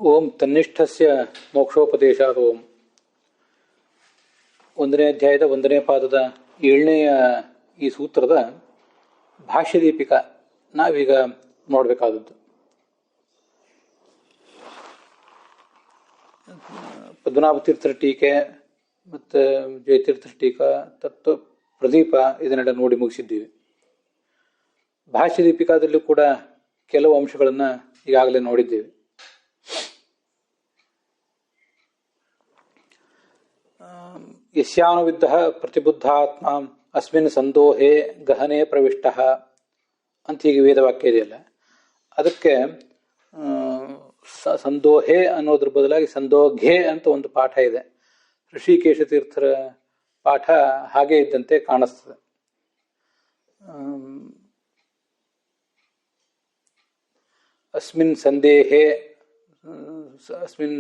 ಓಂ ತನ್ನಿಷ್ಠಸ್ಯ ಮೋಕ್ಷೋಪದೇಶಾತ್ ಓಂ. 1ನೇ ಅಧ್ಯಾಯದ 1ನೇ ಪಾದದ 7ನೇಯ ಈ ಸೂತ್ರದ ಭಾಷ್ಯದೀಪಿಕ ನಾವೀಗ ನೋಡಬೇಕಾದದ್ದು. ಪದ್ಮನಾಭ ತೀರ್ಥರ ಟೀಕೆ ಮತ್ತು ಜಯತೀರ್ಥರ ಟೀಕಾ, ತತ್ವ ಪ್ರದೀಪ ಇದನ್ನೆಲ್ಲ ನೋಡಿ ಮುಗಿಸಿದ್ದೀವಿ. ಭಾಷ್ಯದೀಪಿಕಾದಲ್ಲೂ ಕೂಡ ಕೆಲವು ಅಂಶಗಳನ್ನು ಈಗಾಗಲೇ ನೋಡಿದ್ದೇವೆ. ಯಸ್ಯಾನುವಿದ್ಧ ಪ್ರತಿಬುದ್ಧಾತ್ಮ ಅಸ್ಮಿನ್ ಸಂದೋಹೆ ಗಹನೆ ಪ್ರವಿಷ್ಟ ಅಂತ ಹೀಗೆ ವೇದವಾಕ್ಯ ಇದೆಯಲ್ಲ, ಅದಕ್ಕೆ ಸಂದೋಹೆ ಅನ್ನೋದ್ರ ಬದಲಾಗಿ ಸಂದೋಘೆ ಅಂತ ಒಂದು ಪಾಠ ಇದೆ. ಋಷಿಕೇಶ ತೀರ್ಥರ ಪಾಠ ಹಾಗೆ ಇದ್ದಂತೆ ಕಾಣಿಸ್ತದೆ. ಅಸ್ಮಿನ್ ಸಂದೇಹೆ, ಅಸ್ಮಿನ್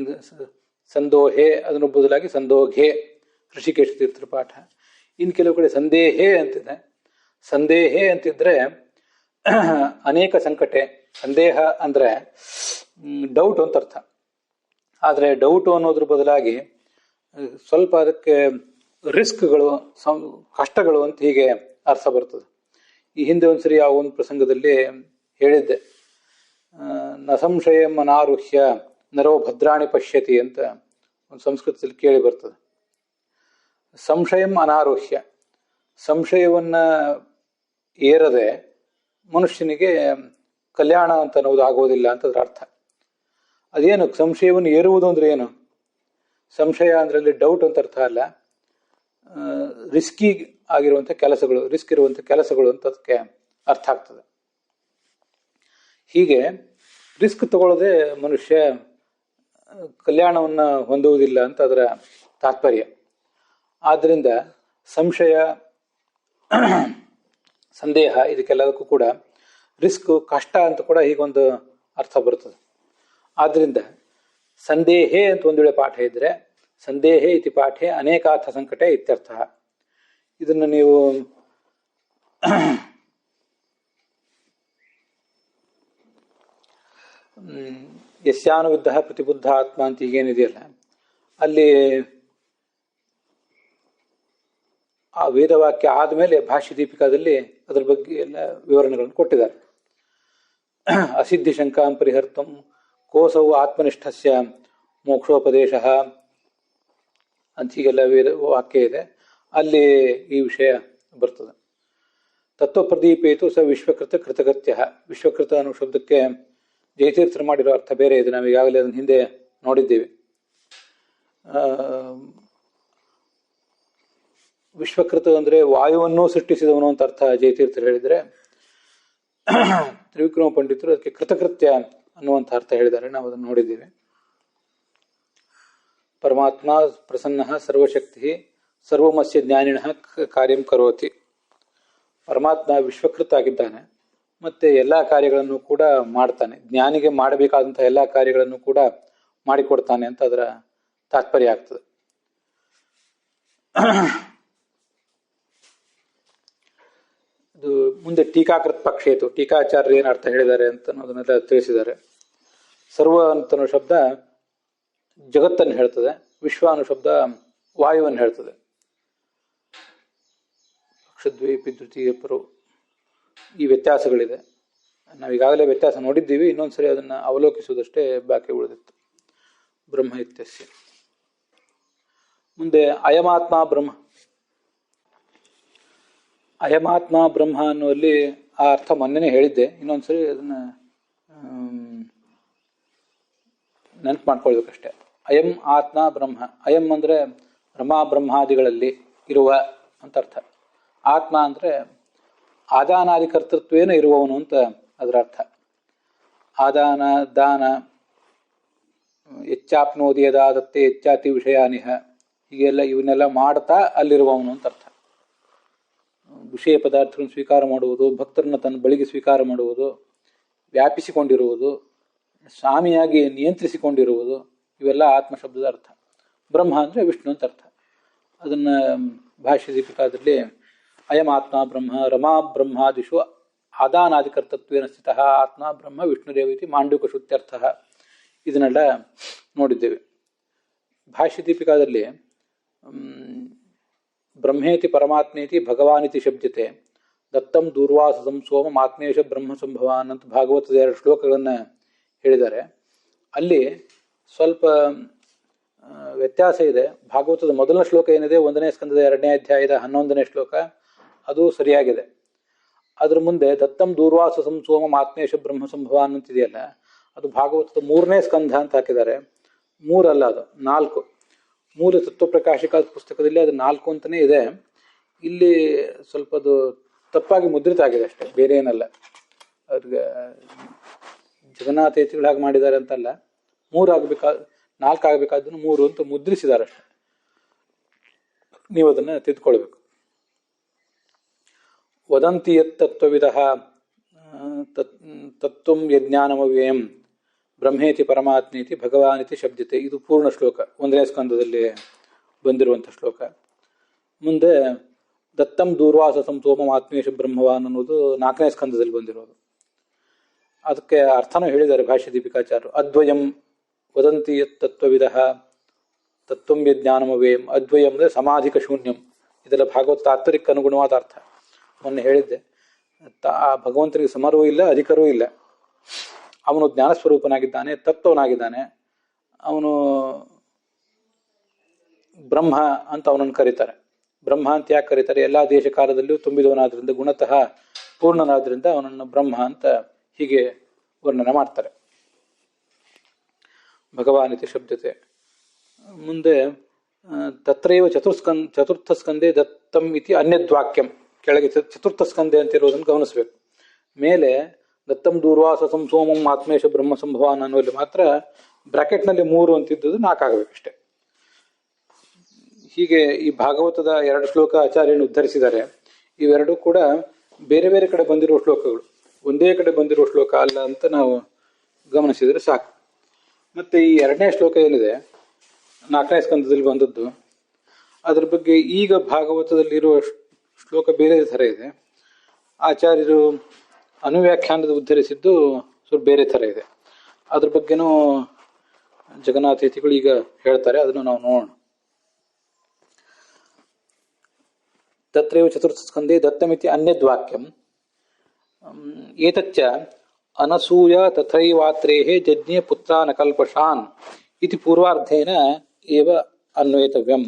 ಸಂದೋಹೆ ಅದನ್ನು ಬದಲಾಗಿ ಸಂದೋಘೆ ಋಷಿಕೇಶ ತೀರ್ಥರ ಪಾಠ. ಇನ್ನು ಕೆಲವು ಕಡೆ ಸಂದೇಹೆ ಅಂತಿದೆ. ಸಂದೇಹೆ ಅಂತಿದ್ರೆ ಅನೇಕ ಸಂಕಟೆ. ಸಂದೇಹ ಅಂದ್ರೆ ಡೌಟ್ ಅಂತ ಅರ್ಥ. ಆದರೆ ಡೌಟು ಅನ್ನೋದ್ರ ಬದಲಾಗಿ ಸ್ವಲ್ಪ ಅದಕ್ಕೆ ರಿಸ್ಕ್ಗಳು, ಕಷ್ಟಗಳು ಅಂತ ಹೀಗೆ ಅರ್ಥ ಬರ್ತದೆ. ಈ ಹಿಂದೆ ಒಂದ್ಸರಿ ಆ ಒಂದು ಪ್ರಸಂಗದಲ್ಲಿ ಹೇಳಿದ್ದೆ, ನ ಸಂಶಯಂ ಅನಾರುಹ್ಯ ನರೋ ಭದ್ರಾಣಿ ಪಶ್ಯತಿ ಅಂತ ಒಂದು ಸಂಸ್ಕೃತದಲ್ಲಿ ಕೇಳಿ ಬರ್ತದೆ. ಸಂಶಯಂ ಅನಾರುಹ್ಯ, ಸಂಶಯವನ್ನ ಏರದೆ ಮನುಷ್ಯನಿಗೆ ಕಲ್ಯಾಣ ಅಂತ ಅನ್ನೋದು ಆಗೋದಿಲ್ಲ ಅಂತ ಅದರ ಅರ್ಥ. ಅದೇನು ಸಂಶಯವನ್ನು ಏರುವುದು ಅಂದ್ರೆ ಏನು? ಸಂಶಯ ಅಂದ್ರೆ ಅಲ್ಲಿ ಡೌಟ್ ಅಂತ ಅರ್ಥ ಅಲ್ಲ, ರಿಸ್ಕಿ ಆಗಿರುವಂಥ ಕೆಲಸಗಳು, ರಿಸ್ಕ್ ಇರುವಂಥ ಕೆಲಸಗಳು ಅಂತ ಅದಕ್ಕೆ ಅರ್ಥ ಆಗ್ತದೆ. ಹೀಗೆ ರಿಸ್ಕ್ ತಗೊಳ್ಳದೆ ಮನುಷ್ಯ ಕಲ್ಯಾಣವನ್ನ ಹೊಂದುವುದಿಲ್ಲ ಅಂತ ಅದರ ತಾತ್ಪರ್ಯ. ಆದ್ದರಿಂದ ಸಂಶಯ, ಸಂದೇಹ ಇದಕ್ಕೆಲ್ಲದಕ್ಕೂ ಕೂಡ ರಿಸ್ಕ್, ಕಷ್ಟ ಅಂತ ಕೂಡ ಹೀಗೊಂದು ಅರ್ಥ ಬರ್ತದೆ. ಆದ್ದರಿಂದ ಸಂದೇಹೇ ಅಂತ ಒಂದು ವೇಳೆ ಪಾಠ ಇದ್ರೆ ಸಂದೇಹೇ ಇತಿ ಪಾಠೆ ಅನೇಕಾರ್ಥ ಸಂಕಟೆ ಇತ್ಯರ್ಥ. ಇದನ್ನು ನೀವು ಯಸ್ಯಾನುವಿದ್ಧ ಪ್ರತಿಬುದ್ಧ ಆತ್ಮ ಅಂತ ಈಗೇನಿದೆಯಲ್ಲ, ಅಲ್ಲಿ ಆ ವೇದವಾಕ್ಯ ಆದಮೇಲೆ ಭಾಷ್ಯ ದೀಪಿಕಾದಲ್ಲಿ ಅದ್ರ ಬಗ್ಗೆ ಎಲ್ಲ ವಿವರಣೆಗಳನ್ನು ಕೊಟ್ಟಿದ್ದಾರೆ. ಅಸಿದ್ಧಿ ಶಂಕಾಂ ಪರಿಹರ್ತಂ ಕೋಸವು ಆತ್ಮನಿಷ್ಠಸ್ಯ ಮೋಕ್ಷೋಪದೇಶ ಅಂತ ಹೀಗೆಲ್ಲ ವೇದ ವಾಕ್ಯ ಇದೆ. ಅಲ್ಲಿ ಈ ವಿಷಯ ಬರ್ತದೆ. ತತ್ವಪ್ರದೀಪೇತು ಸ ವಿಶ್ವಕೃತ ಕೃತಕೃತ್ಯ. ವಿಶ್ವಕೃತ ಅನ್ನೋ ಶಬ್ದಕ್ಕೆ ಜಯತೀರ್ಥರು ಮಾಡಿರೋ ಅರ್ಥ ಬೇರೆ ಇದೆ. ನಾವು ಈಗಾಗಲೇ ಅದನ್ನ ಹಿಂದೆ ನೋಡಿದ್ದೀವಿ. ವಿಶ್ವಕೃತ ಅಂದ್ರೆ ವಾಯುವನ್ನು ಸೃಷ್ಟಿಸಿದವನು ಅಂತ ಅರ್ಥ ಜಯತೀರ್ಥರು ಹೇಳಿದರೆ, ತ್ರಿವಿಕ್ರಮ ಪಂಡಿತರು ಅದಕ್ಕೆ ಕೃತಕೃತ್ಯ ಅನ್ನುವಂಥ ಅರ್ಥ ಹೇಳಿದ್ದಾರೆ. ನಾವು ಅದನ್ನು ನೋಡಿದ್ದೀವಿ. ಪರಮಾತ್ಮ ಪ್ರಸನ್ನ ಸರ್ವಶಕ್ತಿ ಸರ್ವಮಸ್ಯ ಜ್ಞಾನಿನ ಕಾರ್ಯಂ ಕರೋತಿ. ಪರಮಾತ್ಮ ವಿಶ್ವಕೃತ ಆಗಿದ್ದಾನೆ, ಮತ್ತೆ ಎಲ್ಲ ಕಾರ್ಯಗಳನ್ನು ಕೂಡ ಮಾಡ್ತಾನೆ. ಜ್ಞಾನಿಗೆ ಮಾಡಬೇಕಾದಂತಹ ಎಲ್ಲ ಕಾರ್ಯಗಳನ್ನು ಕೂಡ ಮಾಡಿಕೊಡ್ತಾನೆ ಅಂತ ಅದರ ತಾತ್ಪರ್ಯ ಆಗ್ತದೆ. ಇದು ಮುಂದೆ ಟೀಕಾಕೃತ್ ಪಕ್ಷ ಇತ್ತು. ಟೀಕಾಚಾರ್ಯರು ಏನು ಅರ್ಥ ಹೇಳಿದ್ದಾರೆ ಅಂತ ಅದನ್ನೆಲ್ಲ ತಿಳಿಸಿದ್ದಾರೆ. ಸರ್ವ ಅಂತನೋ ಶಬ್ದ ಜಗತ್ತನ್ನು ಹೇಳ್ತದೆ, ವಿಶ್ವ ಅನ್ನೋ ಶಬ್ದ ವಾಯುವನ್ನು ಹೇಳ್ತದೆ. ಪಕ್ಷದ್ವೀಪಿ ದ್ವಿತೀಯ ಪರು ಈ ವ್ಯತ್ಯಾಸಗಳಿದೆ. ನಾವೀಗಾಗಲೇ ವ್ಯತ್ಯಾಸ ನೋಡಿದ್ದೀವಿ. ಇನ್ನೊಂದ್ಸರಿ ಅದನ್ನು ಅವಲೋಕಿಸುವುದಷ್ಟೇ ಬಾಕಿ ಉಳಿದಿತ್ತು. ಬ್ರಹ್ಮ ಇತ್ಯಸ್ಯ. ಮುಂದೆ ಅಯಮಾತ್ಮ ಬ್ರಹ್ಮ. ಅಯಮಾತ್ಮ ಬ್ರಹ್ಮ ಅನ್ನುವಲ್ಲಿ ಆ ಅರ್ಥ ಮೊನ್ನೆನೇ ಹೇಳಿದ್ದೆ. ಇನ್ನೊಂದ್ಸರಿ ಅದನ್ನ ನೆನಪು ಮಾಡ್ಕೊಳ್ಬೇಕಷ್ಟೆ. ಅಯಂ ಆತ್ಮ ಬ್ರಹ್ಮ. ಅಯಂ ಅಂದ್ರೆ ರಮಾ ಬ್ರಹ್ಮಾದಿಗಳಲ್ಲಿ ಇರುವ ಅಂತ ಅರ್ಥ. ಆತ್ಮ ಅಂದ್ರೆ ಆದಾನಾದಿ ಕರ್ತೃತ್ವೇನ ಇರುವವನು ಅಂತ ಅದರ ಅರ್ಥ. ಆದಾನ, ದಾನ, ಹೆಚ್ಚಾಪ್ನೋದಿ ಯದಾದತ್ತೆ ಹೆಚ್ಚಾತಿ ವಿಷಯಾನಿಹ, ಹೀಗೆಲ್ಲ ಇವನ್ನೆಲ್ಲ ಮಾಡ್ತಾ ಅಲ್ಲಿರುವವನು ಅಂತ ಅರ್ಥ. ವಿಷಯ ಪದಾರ್ಥಗಳನ್ನು ಸ್ವೀಕಾರ ಮಾಡುವುದು, ಭಕ್ತರನ್ನ ತನ್ನ ಬಳಿಗೆ ಸ್ವೀಕಾರ ಮಾಡುವುದು, ವ್ಯಾಪಿಸಿಕೊಂಡಿರುವುದು, ಸ್ವಾಮಿಯಾಗಿ ನಿಯಂತ್ರಿಸಿಕೊಂಡಿರುವುದು, ಇವೆಲ್ಲ ಆತ್ಮ ಶಬ್ದದ ಅರ್ಥ. ಬ್ರಹ್ಮ ಅಂದರೆ ವಿಷ್ಣು ಅಂತ ಅರ್ಥ. ಅದನ್ನು ಭಾಷ್ಯ ದೀಪಿಕಾದಲ್ಲಿ ಅಯಂ ಆತ್ಮ ಬ್ರಹ್ಮ ರಮಾ ಬ್ರಹ್ಮಾದಿಷು ಆದಾನಾದಿಕರ್ತತ್ವೇನ ಸ್ಥಿತಃ ಆತ್ಮ ಬ್ರಹ್ಮ ವಿಷ್ಣುರೇವಿತಿ ಮಾಂಡೂಕ ಶುತ್ಯರ್ಥ ಇದನ್ನೆಲ್ಲ ನೋಡಿದ್ದೇವೆ. ಭಾಷ್ಯ ದೀಪಿಕಾದಲ್ಲಿ ಬ್ರಹ್ಮೇತಿ ಪರಮಾತ್ಮೇತಿ ಭಗವಾನಿತಿ ಶಬ್ದತೆ ದತ್ತಂ ದೂರ್ವಾಸಂ ಸೋಮಂ ಆತ್ಮೇಶ ಬ್ರಹ್ಮ ಸಂಭವಾನ್ ಅಂತ ಭಾಗವತದ 2 ಶ್ಲೋಕಗಳನ್ನು ಹೇಳಿದ್ದಾರೆ. ಅಲ್ಲಿ ಸ್ವಲ್ಪ ವ್ಯತ್ಯಾಸ ಇದೆ. ಭಾಗವತದ ಮೊದಲನೇ ಶ್ಲೋಕ ಏನಿದೆ, 1ನೇ ಸ್ಕಂದದ 2ನೇ ಅಧ್ಯಾಯದ 11ನೇ ಶ್ಲೋಕ, ಅದು ಸರಿಯಾಗಿದೆ. ಅದ್ರ ಮುಂದೆ ದತ್ತಂ ದೂರ್ವಾಸಂ ಸೋಮಂ ಆತ್ಮೇಶ ಬ್ರಹ್ಮ ಸಂಭವಾನ್ ಅಂತಿದೆಯಲ್ಲ, ಅದು ಭಾಗವತದ 3ನೇ ಸ್ಕಂಧ ಅಂತ ಹಾಕಿದ್ದಾರೆ. 3 ಅಲ್ಲ, ಅದು 4. ಮೂಲ ತತ್ವಪ್ರಕಾಶಕ ಪುಸ್ತಕದಲ್ಲಿ ಅದು 4 ಅಂತಲೇ ಇದೆ. ಇಲ್ಲಿ ಸ್ವಲ್ಪ ಅದು ತಪ್ಪಾಗಿ ಮುದ್ರಿತ ಆಗಿದೆ ಅಷ್ಟೇ, ಬೇರೆ ಏನಲ್ಲ. ಅವ್ರಿಗೆ ಜಗನ್ನಾಥ ಯತಿಗಳು ಹಾಗೆ ಮಾಡಿದ್ದಾರೆ ಅಂತಲ್ಲ, 3 ಆಗಬೇಕಾದ 4 ಆಗಬೇಕಾದ್ದನ್ನು 3 ಅಂತ ಮುದ್ರಿಸಿದ್ದಾರೆ ಅಷ್ಟೆ. ನೀವು ಅದನ್ನು ತಿದ್ದುಕೊಳ್ಬೇಕು. ವದಂತಿ ಯತ್ ತತ್ವವಿದಃ ತತ್ವಂ ಯಜ್ಞಾನಮವ್ಯಯಂ ಬ್ರಹ್ಮೇತಿ ಪರಮಾತ್ಮೇತಿ ಭಗವಾನಿತಿ ಶಬ್ದತೆ. ಇದು ಪೂರ್ಣ ಶ್ಲೋಕ, 1ನೇ ಸ್ಕಂದದಲ್ಲಿ ಬಂದಿರುವಂಥ ಶ್ಲೋಕ. ಮುಂದೆ ದತ್ತಂ ದೂರ್ವಾಸಂ ಸೋಮಂ ಆತ್ಮೇಶ ಬ್ರಹ್ಮವಾನ್ ಅನ್ನೋದು 4ನೇ ಸ್ಕಂದದಲ್ಲಿ ಬಂದಿರೋದು. ಅದಕ್ಕೆ ಅರ್ಥನೂ ಹೇಳಿದ್ದಾರೆ ಭಾಷ್ಯ ದೀಪಿಕಾಚಾರ್ಯರು. ಅದ್ವಯಂ ವದಂತಿ ಯತ್ ತತ್ವವಿದಃ ತತ್ವಂ ಯಜ್ಞಾನಮವ್ಯಯಂ. ಅದ್ವಯಂ ಅಂದರೆ ಸಮಾಧಿಕ ಶೂನ್ಯಂ. ಇದೆಲ್ಲ ಭಾಗವತ ತಾತ್ಪರ್ಯಕ್ಕೆ ಅನುಗುಣವಾದ ಅರ್ಥ. ಮೊನ್ನೆ ಹೇಳಿದ್ದೆ, ಆ ಭಗವಂತನಿಗೆ ಸಮರೂ ಇಲ್ಲ, ಅಧಿಕರೂ ಇಲ್ಲ. ಅವನು ಜ್ಞಾನಸ್ವರೂಪನಾಗಿದ್ದಾನೆ, ತತ್ವನಾಗಿದ್ದಾನೆ. ಅವನು ಬ್ರಹ್ಮ ಅಂತ ಅವನನ್ನು ಕರೀತಾರೆ. ಬ್ರಹ್ಮ ಅಂತ ಯಾಕೆ ಕರೀತಾರೆ? ಎಲ್ಲ ದೇಶ ಕಾಲದಲ್ಲಿಯೂ ತುಂಬಿದವನಾದ್ರಿಂದ, ಗುಣತಃ ಪೂರ್ಣನಾದ್ರಿಂದ ಅವನನ್ನು ಬ್ರಹ್ಮ ಅಂತ ಹೀಗೆ ವರ್ಣನೆ ಮಾಡ್ತಾರೆ. ಭಗವಾನಿತಿ ಶಬ್ದತೆ. ಮುಂದೆ ತತ್ರೈವ ಚತುರ್ಥ ಸ್ಕಂದೆ ದತ್ತಂ ಇತಿ ಅನ್ಯದ್ವಾಕ್ಯಂ. ಕೆಳಗೆ ಚತುರ್ಥ ಸ್ಕಂದೆ ಅಂತ ಇರೋದನ್ನು ಗಮನಿಸಬೇಕು. ಮೇಲೆ ದತ್ತಂ ದೂರ್ವಾಸಂ ಸೋಮಂ ಆತ್ಮೇಶ ಬ್ರಹ್ಮ ಸಂಭವಾನ್ ಅನ್ನುವಲ್ಲಿ ಮಾತ್ರ ಬ್ರಾಕೆಟ್ನಲ್ಲಿ 3 ಅಂತಿದ್ದದ್ದು 4 ಆಗಬೇಕಷ್ಟೆ. ಹೀಗೆ ಈ ಭಾಗವತದ 2 ಶ್ಲೋಕ ಆಚಾರ್ಯನು ಉದ್ಧರಿಸಿದ್ದಾರೆ. ಇವೆರಡೂ ಕೂಡ ಬೇರೆ ಬೇರೆ ಕಡೆ ಬಂದಿರುವ ಶ್ಲೋಕಗಳು, ಒಂದೇ ಕಡೆ ಬಂದಿರುವ ಶ್ಲೋಕ ಅಲ್ಲ ಅಂತ ನಾವು ಗಮನಿಸಿದರೆ ಸಾಕು. ಮತ್ತೆ ಈ 2ನೇ ಶ್ಲೋಕ ಏನಿದೆ, 4ನೇ ಸ್ಕಂದದಲ್ಲಿ ಬಂದದ್ದು, ಅದ್ರ ಬಗ್ಗೆ ಈಗ ಭಾಗವತದಲ್ಲಿರುವ ಶ್ಲೋಕ ಬೇರೆ ಥರ ಇದೆ. ಆಚಾರ್ಯರು ಅನುವ್ಯಾಖ್ಯಾನದ ಉದ್ಧರಿಸಿದ್ದು ಸ್ವಲ್ಪ ಬೇರೆ ಥರ ಇದೆ. ಅದ್ರ ಬಗ್ಗೆನೂ ಜಗನ್ನಾಥ ಯತಿಗಳು ಈಗ ಹೇಳ್ತಾರೆ, ಅದನ್ನು ನಾವು ನೋಡೋಣ. ತತ್ರೈವ ಚತುರ್ಥ ಸ್ಕಂದೇ ದತ್ತಮಿತಿ ಅನ್ಯದ್ವಾಕ್ಯಂ ಏತಚ್ಚ ಅನಸೂಯ ತಥೈವಾತ್ರೇಃ ಜಜ್ಞೆ ಪುತ್ರಾನ್ ಅಕಲ್ಪಶಾನ್ ಇತಿ ಪೂರ್ವಾರ್ಧೇನ ಏವ ಅನ್ವೇತವ್ಯಂ.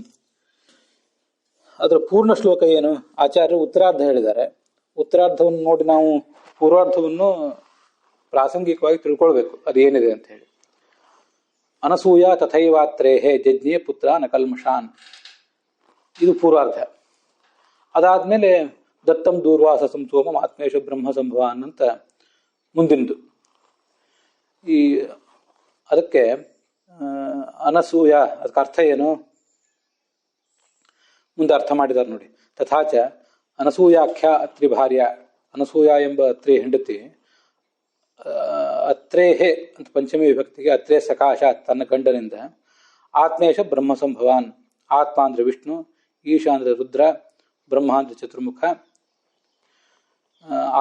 ಅದರ ಪೂರ್ಣ ಶ್ಲೋಕ ಏನು? ಆಚಾರ್ಯರು ಉತ್ತರಾರ್ಧ ಹೇಳಿದ್ದಾರೆ. ಉತ್ತರಾರ್ಧವನ್ನು ನೋಡಿ ನಾವು ಪೂರ್ವಾರ್ಧವನ್ನು ಪ್ರಾಸಂಗಿಕವಾಗಿ ತಿಳ್ಕೊಳ್ಬೇಕು, ಅದೇನಿದೆ ಅಂತ ಹೇಳಿ. ಅನಸೂಯ ತಥೈವಾತ್ರೇಃ ಜಜ್ಞೆ ಪುತ್ರಾನ್ ಅಕಲ್ಮಷಾನ್, ಇದು ಪೂರ್ವಾರ್ಧ. ಅದಾದ್ಮೇಲೆ ದತ್ತಂ ದೂರ್ವಾಸಂ ಸೋಮಂ ಆತ್ಮೇಶ ಬ್ರಹ್ಮ ಸಂಭವಾನ್ ಅಂತ ಮುಂದಿನದು. ಈ ಅದಕ್ಕೆ ಅನಸೂಯ, ಅದಕ್ಕೆ ಅರ್ಥ ಏನು ಮುಂದೆ ಅರ್ಥ ಮಾಡಿದ್ದಾರೆ ನೋಡಿ. ತಥಾಚ ಅನಸೂಯಾಖ್ಯ ಅತ್ರಿ ಭಾರ್ಯ, ಅನಸೂಯ ಎಂಬ ಅತ್ರಿ ಹೆಂಡತಿ, ಅತ್ರೇಹೆ ಅಂತ ಪಂಚಮಿ ವಿಭಕ್ತಿಗೆ ಅತ್ರೇ ಸಕಾಶ ತನ್ನ ಗಂಡನಿಂದ ಆತ್ಮೇಶ ಬ್ರಹ್ಮ ಸಂಭವಾನ್. ಆತ್ಮ ಅಂದ್ರೆ ವಿಷ್ಣು, ಈಶ ಅಂದ್ರೆ ರುದ್ರ, ಬ್ರಹ್ಮ ಅಂದ್ರೆ ಚತುರ್ಮುಖ,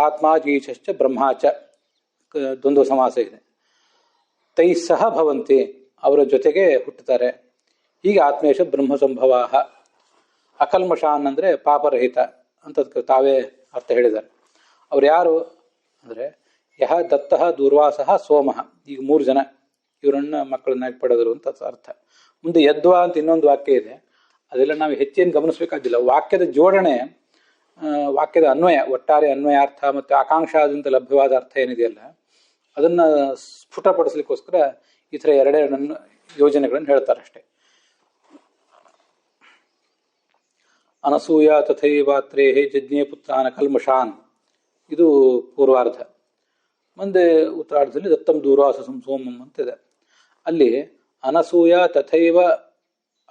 ಆತ್ಮಾಜೀಶ್ಚ ಬ್ರಹ್ಮಾಚ ದ್ವಂದ್ವ ಸಮಾಸ ಇದೆ. ತೈ ಸಹ ಭವಂತಿ, ಅವರ ಜೊತೆಗೆ ಹುಟ್ಟುತ್ತಾರೆ. ಹೀಗೆ ಆತ್ಮೇಶ ಬ್ರಹ್ಮ ಸಂಭವಾಹ. ಅಕಲ್ಮಷಾನ್ ಅಂದರೆ ಪಾಪರಹಿತ ಅಂತ ತಾವೇ ಅರ್ಥ ಹೇಳಿದ್ದಾರೆ. ಅವ್ರು ಯಾರು ಅಂದರೆ ಯಹ ದತ್ತಃ ದೂರ್ವಾಸಃ ಸೋಮಃ, ಈಗ 3 ಜನ ಇವರನ್ನ ಮಕ್ಕಳನ್ನಾಗಿ ಪಡೆದರು ಅಂತ ಅರ್ಥ. ಮುಂದೆ ಯದ್ವಾ ಅಂತ ಇನ್ನೊಂದು ವಾಕ್ಯ ಇದೆ, ಅದೆಲ್ಲ ನಾವು ಹೆಚ್ಚೇನು ಗಮನಿಸಬೇಕಾಗಿಲ್ಲ. ವಾಕ್ಯದ ಜೋಡಣೆ, ವಾಕ್ಯದ ಅನ್ವಯ, ಒಟ್ಟಾರೆ ಅನ್ವಯಾರ್ಥ ಮತ್ತು ಆಕಾಂಕ್ಷಾದಿಂದ ಲಭ್ಯವಾದ ಅರ್ಥ ಏನಿದೆಯಲ್ಲ, ಅದನ್ನು ಸ್ಫುಟಪಡಿಸ್ಲಿಕ್ಕೋಸ್ಕರ ಈ ಥರ 2 ಯೋಜನೆಗಳನ್ನು ಹೇಳ್ತಾರೆ ಅಷ್ಟೇ. ಅನಸೂಯ ತಥೈವಾತ್ರೇಃ ಜಜ್ಞೆ ಪುತ್ರಾನ್ ಕಲ್ಮಷಾನ್, ಇದು ಪೂರ್ವಾರ್ಧ. ಮುಂದೆ ಉತ್ತರಾರ್ಧದಲ್ಲಿ ದತ್ತಂ ದೂರ್ವಾಸಂ ಸೋಮಂ ಅಂತಿದೆ. ಅಲ್ಲಿ ಅನಸೂಯ ತಥೈವ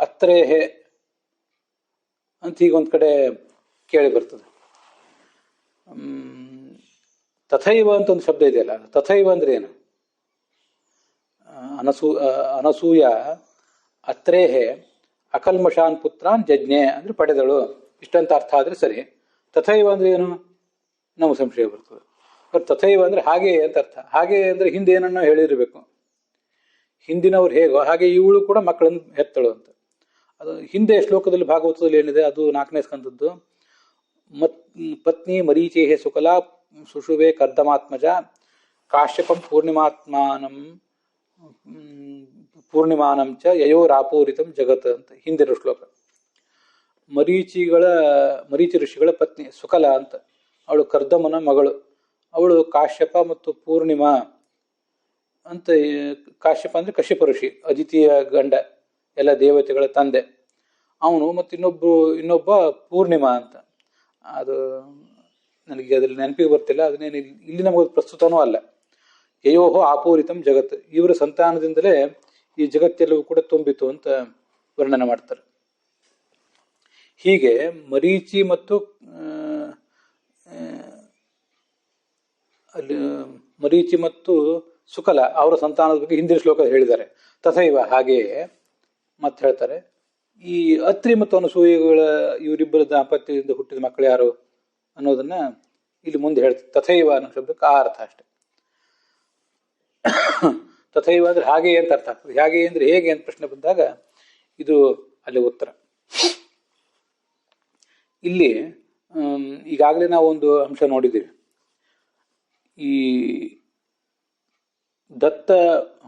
ಅತ್ರೇಹೆ ಅಂತ ಹೀಗೊಂದು ಕಡೆ ಕೇಳಿ ಬರ್ತದೆ. ತಥೈವ ಅಂತ ಒಂದು ಶಬ್ದ ಇದೆಯಲ್ಲ, ತಥೈವ ಅಂದ್ರೆ ಏನು? ಅನಸೂಯ ಅತ್ರೇಹೆ ಅಕಲ್ಮಷಾನ್ ಪುತ್ರಾನ್ ಜಜ್ಞೆ ಅಂದ್ರೆ ಪಡೆದಳು, ಇಷ್ಟಂತ ಅರ್ಥ ಆದ್ರೆ ಸರಿ. ತಥೈವ ಅಂದ್ರೆ ಏನು? ನಮಗೆ ಸಂಶಯ ಬರ್ತದೆ. ತಥೈವ ಅಂದ್ರೆ ಹಾಗೆ ಅಂತ ಅರ್ಥ. ಹಾಗೆ ಅಂದ್ರೆ ಹಿಂದೆ ಏನನ್ನ ಹೇಳಿರ್ಬೇಕು. ಹಿಂದಿನವ್ರು ಹೇಗೋ ಹಾಗೆ ಇವಳು ಕೂಡ ಮಕ್ಕಳನ್ನು ಹೆತ್ತಳು ಅಂತ. ಅದು ಹಿಂದೆ ಶ್ಲೋಕದಲ್ಲಿ ಭಾಗವತದಲ್ಲಿ ಏನಿದೆ, ಅದು 4ನೇ ಸ್ಕಂದದ್ದು. ಪತ್ನಿ ಮರೀಚೇಹೆ ಸುಕಲಾ ಸುಷುವೆ ಕರ್ದಮಾತ್ಮಜ ಕಾಶ್ಯಪಂ ಪೂರ್ಣಿಮಾನಂ ಚ ಯಯೋರಾಪೂರಿತಂ ಜಗತ್ ಅಂತ ಹಿಂದಿರೋ ಶ್ಲೋಕ. ಮರೀಚಿ ಋಷಿಗಳ ಪತ್ನಿ ಸುಕಲ ಅಂತ, ಅವಳು ಕರ್ದಮನ ಮಗಳು. ಅವಳು ಕಾಶ್ಯಪ ಮತ್ತು ಪೂರ್ಣಿಮಾ ಅಂತ. ಕಾಶ್ಯಪ ಅಂದ್ರೆ ಕಶ್ಯಪ ಋಷಿ, ಅದಿತಿಯ ಗಂಡ, ಎಲ್ಲ ದೇವತೆಗಳ ತಂದೆ ಅವನು. ಮತ್ತು ಇನ್ನೊಬ್ಬ ಪೂರ್ಣಿಮಾ ಅಂತ. ಅದು ನನಗೆ ಅದ್ರಲ್ಲಿ ನೆನಪಿಗೆ ಬರ್ತಿಲ್ಲ. ಅದನ್ನೇನು ಇಲ್ಲಿ ನಮಗೆ ಪ್ರಸ್ತುತನೂ ಅಲ್ಲ. ಯಯೋಹೋ ಆಪೂರಿತಂ ಜಗತ್, ಇವರ ಸಂತಾನದಿಂದಲೇ ಈ ಜಗತ್ತೆಲ್ಲವೂ ಕೂಡ ತುಂಬಿತು ಅಂತ ವರ್ಣನೆ ಮಾಡ್ತಾರೆ. ಹೀಗೆ ಮರೀಚಿ ಮತ್ತು ಸುಕಲ ಅವರ ಸಂತಾನದ ಬಗ್ಗೆ ಹಿಂದಿನ ಶ್ಲೋಕ ಹೇಳಿದ್ದಾರೆ. ತಥೈವ ಹಾಗೆಯೇ ಮತ್ತೆ ಹೇಳ್ತಾರೆ, ಈ ಅತ್ರಿ ಮತ್ತು ಅನಸೂಯೆಗಳ ಇವರಿಬ್ಬರ ದಾಂಪತ್ಯದಿಂದ ಹುಟ್ಟಿದ ಮಕ್ಕಳು ಯಾರು ಅನ್ನೋದನ್ನ ಇಲ್ಲಿ ಮುಂದೆ ಹೇಳ್ತಾರೆ. ತಥೈವ ಅನ್ನೋ ಶಬ್ದಕ್ಕೆ ಆ ಅರ್ಥ ಅಷ್ಟೆ. ತಥೈವ ಅಂದ್ರೆ ಹಾಗೆ ಅಂತ ಅರ್ಥ ಆಗ್ತದೆ. ಹಾಗೆ ಅಂದ್ರೆ ಹೇಗೆ ಅಂತ ಪ್ರಶ್ನೆ ಬಂದಾಗ ಇದು ಅಲ್ಲಿ ಉತ್ತರ. ಇಲ್ಲಿ ಈಗಾಗಲೇ ನಾವು ಒಂದು ಅಂಶ ನೋಡಿದ್ದೀವಿ. ಈ ದತ್ತ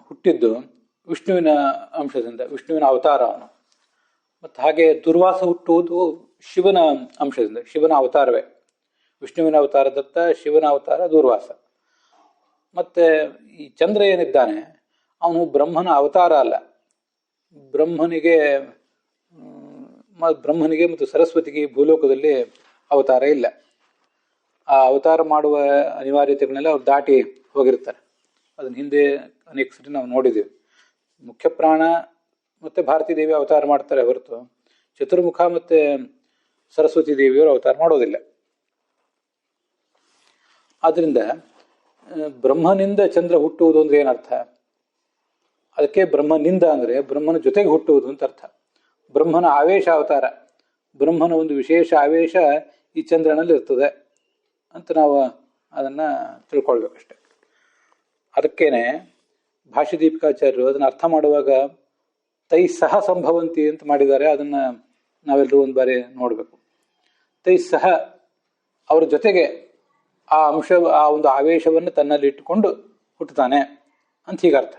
ಹುಟ್ಟಿದ್ದು ವಿಷ್ಣುವಿನ ಅಂಶದಿಂದ, ವಿಷ್ಣುವಿನ ಅವತಾರ ಅವನು. ಮತ್ತು ಹಾಗೆ ದುರ್ವಾಸ ಹುಟ್ಟುವುದು ಶಿವನ ಅಂಶದಿಂದ, ಶಿವನ ಅವತಾರವೇ. ವಿಷ್ಣುವಿನ ಅವತಾರ ದತ್ತ, ಶಿವನ ಅವತಾರ ದುರ್ವಾಸ. ಮತ್ತೆ ಈ ಚಂದ್ರ ಏನಿದ್ದಾನೆ ಅವನು ಬ್ರಹ್ಮನ ಅವತಾರ ಅಲ್ಲ. ಬ್ರಹ್ಮನಿಗೆ ಮತ್ತು ಸರಸ್ವತಿಗೆ ಭೂಲೋಕದಲ್ಲಿ ಅವತಾರ ಇಲ್ಲ. ಆ ಅವತಾರ ಮಾಡುವ ಅನಿವಾರ್ಯತೆಗಳನ್ನೆಲ್ಲ ಅವ್ರು ದಾಟಿ ಹೋಗಿರ್ತಾರೆ. ಅದನ್ನ ಹಿಂದೆ ಅನೇಕ ಸರಿ ನಾವು ನೋಡಿದ್ದೀವಿ. ಮುಖ್ಯ ಪ್ರಾಣ ಮತ್ತೆ ಭಾರತೀ ದೇವಿ ಅವತಾರ ಮಾಡ್ತಾರೆ ಹೊರತು ಚತುರ್ಮುಖ ಮತ್ತೆ ಸರಸ್ವತಿ ದೇವಿಯವರು ಅವತಾರ ಮಾಡೋದಿಲ್ಲ. ಆದ್ರಿಂದ ಬ್ರಹ್ಮನಿಂದ ಚಂದ್ರ ಹುಟ್ಟುವುದು ಅಂದ್ರೆ ಏನರ್ಥ? ಅದಕ್ಕೆ ಬ್ರಹ್ಮನಿಂದ ಅಂದ್ರೆ ಬ್ರಹ್ಮನ ಜೊತೆಗೆ ಹುಟ್ಟುವುದು ಅಂತ ಅರ್ಥ. ಬ್ರಹ್ಮನ ಆವೇಶ ಅವತಾರ, ಬ್ರಹ್ಮನ ಒಂದು ವಿಶೇಷ ಆವೇಶ ಈ ಚಂದ್ರನಲ್ಲಿ ಇರ್ತದೆ ಅಂತ ನಾವು ಅದನ್ನ ತಿಳ್ಕೊಳ್ಬೇಕಷ್ಟೆ. ಅದಕ್ಕೇನೆ ಭಾಷ್ಯದೀಪಿಕಾಚಾರ್ಯರು ಅದನ್ನ ಅರ್ಥ ಮಾಡುವಾಗ ತೈ ಸಹ ಸಂಭವಂತಿ ಅಂತ ಮಾಡಿದ್ದಾರೆ. ಅದನ್ನ ನಾವೆಲ್ಲರೂ ಒಂದು ಬಾರಿ ನೋಡ್ಬೇಕು. ತೈ ಸಹ ಅವರ ಜೊತೆಗೆ ಆ ಅಂಶ, ಆ ಒಂದು ಆವೇಶವನ್ನು ತನ್ನಲ್ಲಿ ಇಟ್ಟುಕೊಂಡು ಹುಟ್ಟುತ್ತಾನೆ ಅಂತ ಹೀಗರ್ಥ.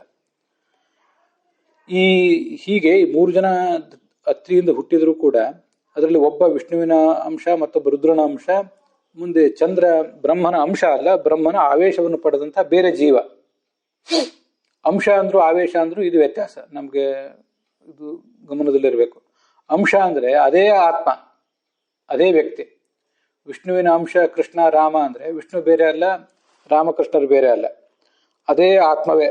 ಹೀಗೆ ಈ 3 ಜನ ಅತ್ರಿಯಿಂದ ಹುಟ್ಟಿದ್ರು ಕೂಡ ಅದರಲ್ಲಿ ಒಬ್ಬ ವಿಷ್ಣುವಿನ ಅಂಶ, ಮತ್ತೊಬ್ಬ ರುದ್ರನ ಅಂಶ, ಮುಂದೆ ಚಂದ್ರ ಬ್ರಹ್ಮನ ಅಂಶ ಅಲ್ಲ, ಬ್ರಹ್ಮನ ಆವೇಶವನ್ನು ಪಡೆದಂತ ಬೇರೆ ಜೀವ. ಅಂಶ ಅಂದ್ರು ಆವೇಶ ಅಂದ್ರು ಇದು ವ್ಯತ್ಯಾಸ ನಮ್ಗೆ ಇದು ಗಮನದಲ್ಲಿರಬೇಕು. ಅಂಶ ಅಂದ್ರೆ ಅದೇ ಆತ್ಮ, ಅದೇ ವ್ಯಕ್ತಿ. ವಿಷ್ಣುವಿನ ಅಂಶ ಕೃಷ್ಣ ರಾಮ ಅಂದ್ರೆ ವಿಷ್ಣು ಬೇರೆ ಅಲ್ಲ, ರಾಮಕೃಷ್ಣರು ಬೇರೆ ಅಲ್ಲ, ಅದೇ ಆತ್ಮವೇ,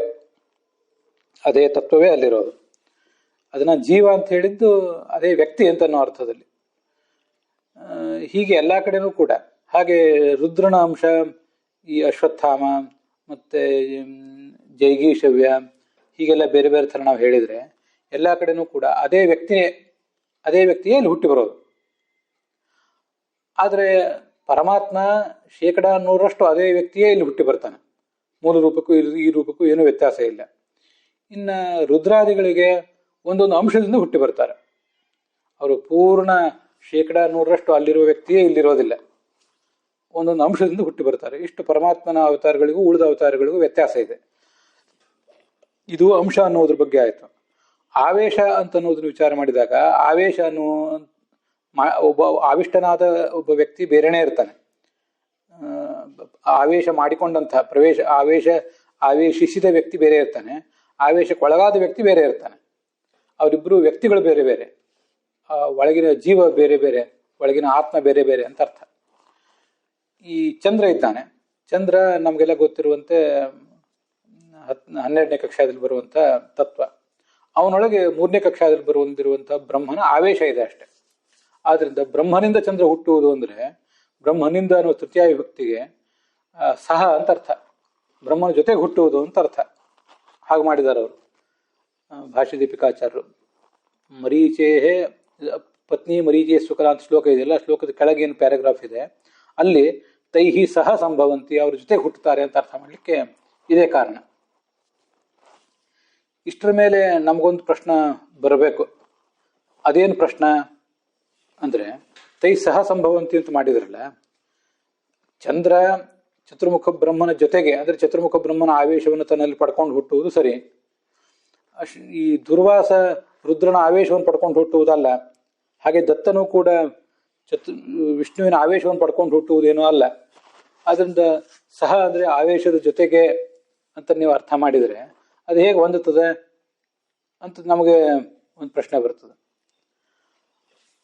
ಅದೇ ತತ್ವವೇ ಅಲ್ಲಿರೋದು. ಅದನ್ನ ಜೀವ ಅಂತ ಹೇಳಿದ್ದು ಅದೇ ವ್ಯಕ್ತಿ ಅಂತ ಅನ್ನೋ ಅರ್ಥದಲ್ಲಿ. ಹೀಗೆ ಎಲ್ಲ ಕಡೆನೂ ಕೂಡ ಹಾಗೆ ರುದ್ರನ ಅಂಶ ಈ ಅಶ್ವತ್ಥಾಮ ಮತ್ತೆ ಜೈಗೀಷವ್ಯ ಹೀಗೆಲ್ಲ ಬೇರೆ ಬೇರೆ ಥರ ನಾವು ಹೇಳಿದ್ರೆ ಎಲ್ಲ ಕಡೆನೂ ಕೂಡ ಅದೇ ವ್ಯಕ್ತಿಯೇ ಅಲ್ಲಿ ಹುಟ್ಟಿ ಬರೋದು. ಆದರೆ ಪರಮಾತ್ಮ 100% ಅದೇ ವ್ಯಕ್ತಿಯೇ ಇಲ್ಲಿ ಹುಟ್ಟಿ ಬರ್ತಾನೆ. ಮೂಲ ರೂಪಕ್ಕೂ ಈ ರೂಪಕ್ಕೂ ಏನೂ ವ್ಯತ್ಯಾಸ ಇಲ್ಲ. ಇನ್ನ ರುದ್ರಾದಿಗಳಿಗೆ ಒಂದೊಂದು ಅಂಶದಿಂದ ಹುಟ್ಟಿ ಬರ್ತಾರೆ. ಅವರು ಪೂರ್ಣ 100% ಅಲ್ಲಿರುವ ವ್ಯಕ್ತಿಯೇ ಇಲ್ಲಿರೋದಿಲ್ಲ, ಒಂದೊಂದು ಅಂಶದಿಂದ ಹುಟ್ಟಿ ಬರ್ತಾರೆ. ಇಷ್ಟು ಪರಮಾತ್ಮನ ಅವತಾರಗಳಿಗೂ ಉಳಿದ ಅವತಾರಗಳಿಗೂ ವ್ಯತ್ಯಾಸ ಇದೆ. ಇದು ಅಂಶ ಅನ್ನೋದ್ರ ಬಗ್ಗೆ ಆಯ್ತು. ಆವೇಶ ಅಂತ ಅನ್ನೋದನ್ನ ವಿಚಾರ ಮಾಡಿದಾಗ ಆವೇಶ ಅನ್ನೋ ಒಬ್ಬ ಆವಿಷ್ಟನಾದ ಒಬ್ಬ ವ್ಯಕ್ತಿ ಬೇರೆನೇ ಇರ್ತಾನೆ. ಆವೇಶ ಮಾಡಿಕೊಂಡಂತಹ ಆವೇಶಿಸಿದ ವ್ಯಕ್ತಿ ಬೇರೆ ಇರ್ತಾನೆ, ಆವೇಶಕ್ಕೊಳಗಾದ ವ್ಯಕ್ತಿ ಬೇರೆ ಇರ್ತಾನೆ. ಅವರಿಬ್ಬರು ವ್ಯಕ್ತಿಗಳು ಬೇರೆ ಬೇರೆ, ಒಳಗಿನ ಜೀವ ಬೇರೆ ಬೇರೆ, ಒಳಗಿನ ಆತ್ಮ ಬೇರೆ ಬೇರೆ ಅಂತ ಅರ್ಥ. ಈ ಚಂದ್ರ ಇದ್ದಾನೆ, ಚಂದ್ರ ನಮಗೆಲ್ಲ ಗೊತ್ತಿರುವಂತೆ 12ನೇ ಕಕ್ಷಾದಲ್ಲಿ ಬರುವಂತ ತತ್ವ. ಅವನೊಳಗೆ 3ನೇ ಕಕ್ಷಾದಲ್ಲಿ ಬಂದಿರುವಂತಹ ಬ್ರಹ್ಮನ ಆವೇಶ ಇದೆ ಅಷ್ಟೆ. ಆದ್ರಿಂದ ಬ್ರಹ್ಮನಿಂದ ಚಂದ್ರ ಹುಟ್ಟುವುದು ಅಂದ್ರೆ ಬ್ರಹ್ಮನಿಂದ ಅನ್ನೋ ತೃತೀಯ ವಿಭಕ್ತಿಗೆ ಸಹ ಅಂತ ಅರ್ಥ, ಬ್ರಹ್ಮನ ಜೊತೆಗೆ ಹುಟ್ಟುವುದು ಅಂತ ಅರ್ಥ. ಹಾಗೆ ಮಾಡಿದ್ದಾರೆ ಅವರು ಭಾಷ್ಯದೀಪಿಕಾಚಾರ್ಯರು. ಮರೀಚೇಹೇ ಪತ್ನಿ ಮರೀಚೇ ಸುಕಲ ಅಂತ ಶ್ಲೋಕ ಇದೆಯಲ್ಲ, ಶ್ಲೋಕದ ಕೆಳಗೆ ಏನು ಪ್ಯಾರಾಗ್ರಾಫ್ ಇದೆ ಅಲ್ಲಿ ತೈಹಿ ಸಹ ಸಂಭವಂತಿ, ಅವ್ರ ಜೊತೆಗೆ ಹುಟ್ಟುತ್ತಾರೆ ಅಂತ ಅರ್ಥ ಮಾಡ್ಲಿಕ್ಕೆ ಇದೇ ಕಾರಣ. ಇಷ್ಟರ ಮೇಲೆ ನಮಗೊಂದು ಪ್ರಶ್ನೆ ಬರಬೇಕು. ಅದೇನು ಪ್ರಶ್ನೆ ಅಂದರೆ, ತೈ ಸಹ ಸಂಭವಂತಿ ಅಂತ ಮಾಡಿದ್ರಲ್ಲ, ಚಂದ್ರ ಚತುರ್ಮುಖ ಬ್ರಹ್ಮನ ಜೊತೆಗೆ, ಅಂದರೆ ಚತುರ್ಮುಖ ಬ್ರಹ್ಮನ ಆವೇಶವನ್ನು ತನ್ನಲ್ಲಿ ಪಡ್ಕೊಂಡು ಹುಟ್ಟುವುದು ಸರಿ. ಈ ದುರ್ವಾಸ ರುದ್ರನ ಆವೇಶವನ್ನು ಪಡ್ಕೊಂಡು ಹುಟ್ಟುವುದಲ್ಲ. ಹಾಗೆ ದತ್ತನೂ ಕೂಡ ವಿಷ್ಣುವಿನ ಆವೇಶವನ್ನು ಪಡ್ಕೊಂಡು ಹುಟ್ಟುವುದೇನೂ ಅಲ್ಲ. ಅದರಿಂದ ಸಹ ಅಂದರೆ ಆವೇಶದ ಜೊತೆಗೆ ಅಂತ ನೀವು ಅರ್ಥ ಮಾಡಿದರೆ ಅದು ಹೇಗೆ ಹೊಂದುತ್ತದೆ ಅಂತ ನಮಗೆ ಒಂದು ಪ್ರಶ್ನೆ ಬರ್ತದೆ.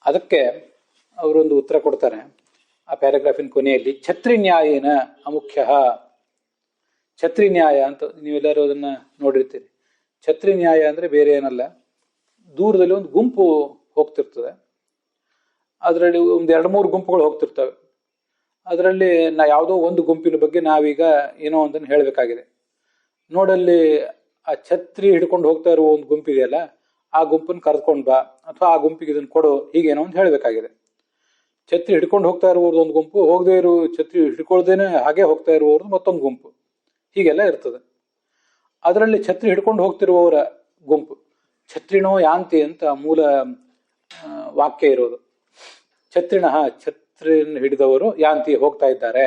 ಅದಕ್ಕೆ ಅವರೊಂದು ಉತ್ತರ ಕೊಡ್ತಾರೆ ಆ ಪ್ಯಾರಾಗ್ರಾಫಿನ ಕೊನೆಯಲ್ಲಿ. ಛತ್ರಿ ನ್ಯಾಯೇನ ಅಮುಖ್ಯ. ಛತ್ರಿ ನ್ಯಾಯ ಅಂತ ನೀವೆಲ್ಲರೂ ಅದನ್ನ ನೋಡಿರ್ತೀರಿ. ಛತ್ರಿ ನ್ಯಾಯ ಅಂದ್ರೆ ಬೇರೆ ಏನಲ್ಲ, ದೂರದಲ್ಲಿ ಒಂದು ಗುಂಪು ಹೋಗ್ತಿರ್ತದೆ, ಅದರಲ್ಲಿ ಒಂದು 2-3 ಗುಂಪುಗಳು ಹೋಗ್ತಿರ್ತವೆ. ಅದರಲ್ಲಿ ಯಾವುದೋ ಒಂದು ಗುಂಪಿನ ಬಗ್ಗೆ ನಾವೀಗ ಏನೋ ಒಂದನ್ನು ಹೇಳಬೇಕಾಗಿದೆ. ನೋಡಲ್ಲಿ ಆ ಛತ್ರಿ ಹಿಡ್ಕೊಂಡು ಹೋಗ್ತಾ ಇರುವ ಒಂದು ಗುಂಪಿದೆಯಲ್ಲ, ಆ ಗುಂಪನ್ನು ಕರೆದುಕೊಂಡು ಬಾ, ಅಥವಾ ಆ ಗುಂಪಿಗೆ ಇದನ್ನು ಕೊಡು, ಹೀಗೇನೋ ಒಂದು ಹೇಳಬೇಕಾಗಿದೆ. ಛತ್ರಿ ಹಿಡ್ಕೊಂಡು ಹೋಗ್ತಾ ಇರುವವ್ರದ್ದು ಒಂದು ಗುಂಪು, ಹೋಗದೇ ಇರೋ ಛತ್ರಿ ಹಿಡ್ಕೊಳ್ದೇನೆ ಹಾಗೆ ಹೋಗ್ತಾ ಇರುವವ್ರದ್ದು ಮತ್ತೊಂದು ಗುಂಪು, ಹೀಗೆಲ್ಲ ಇರ್ತದೆ. ಅದರಲ್ಲಿ ಛತ್ರಿ ಹಿಡ್ಕೊಂಡು ಹೋಗ್ತಿರುವವರ ಗುಂಪು, ಛತ್ರಿಣೋ ಯಾಂತಿ ಅಂತ ಮೂಲ ವಾಕ್ಯ ಇರೋದು. ಛತ್ರಿಣ, ಛತ್ರಿನ ಹಿಡಿದವರು, ಯಾಂತಿ ಹೋಗ್ತಾ ಇದ್ದಾರೆ.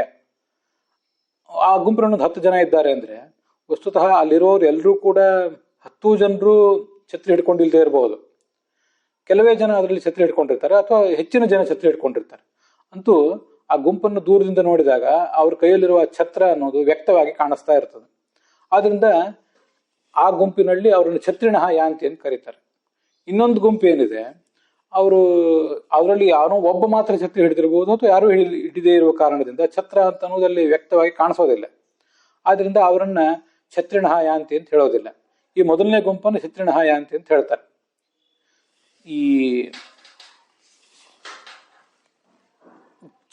ಆ ಗುಂಪಿನ 10 ಜನ ಇದ್ದಾರೆ ಅಂದ್ರೆ ವಸ್ತುತಃ ಅಲ್ಲಿರೋರು ಎಲ್ಲರೂ ಕೂಡ 10 ಜನರು ಛತ್ರಿ ಹಿಡ್ಕೊಂಡಿಲ್ದೇ ಇರಬಹುದು. ಕೆಲವೇ ಜನ ಅದರಲ್ಲಿ ಛತ್ರಿ ಹಿಡ್ಕೊಂಡಿರ್ತಾರೆ, ಅಥವಾ ಹೆಚ್ಚಿನ ಜನ ಛತ್ರಿ ಹಿಡ್ಕೊಂಡಿರ್ತಾರೆ. ಅಂತೂ ಆ ಗುಂಪನ್ನು ದೂರದಿಂದ ನೋಡಿದಾಗ ಅವ್ರ ಕೈಯಲ್ಲಿರುವ ಛತ್ರ ಅನ್ನೋದು ವ್ಯಕ್ತವಾಗಿ ಕಾಣಿಸ್ತಾ ಇರ್ತದೆ. ಆದ್ರಿಂದ ಆ ಗುಂಪಿನಲ್ಲಿ ಅವರನ್ನು ಛತ್ರಿಣ ಯಾಂತಿ ಅಂತ ಕರೀತಾರೆ. ಇನ್ನೊಂದು ಗುಂಪು ಏನಿದೆ, ಅವರು ಅದರಲ್ಲಿ ಯಾರೋ ಒಬ್ಬ ಮಾತ್ರ ಛತ್ರಿ ಹಿಡಿದಿರ್ಬೋದು, ಅಥವಾ ಯಾರೂ ಹಿಡಿದೇ ಇರುವ ಕಾರಣದಿಂದ ಛತ್ರ ಅಂತ ಅನ್ನೋದಲ್ಲಿ ವ್ಯಕ್ತವಾಗಿ ಕಾಣಿಸೋದಿಲ್ಲ. ಆದ್ರಿಂದ ಅವರನ್ನ ಛತ್ರಿಣ ಯಾಂತಿ ಅಂತ ಹೇಳೋದಿಲ್ಲ. ಈ ಮೊದಲನೇ ಗುಂಪನ್ನು ಛತ್ರಿಣ ಯಾಂತಿ ಅಂತ ಹೇಳ್ತಾರೆ. ಈ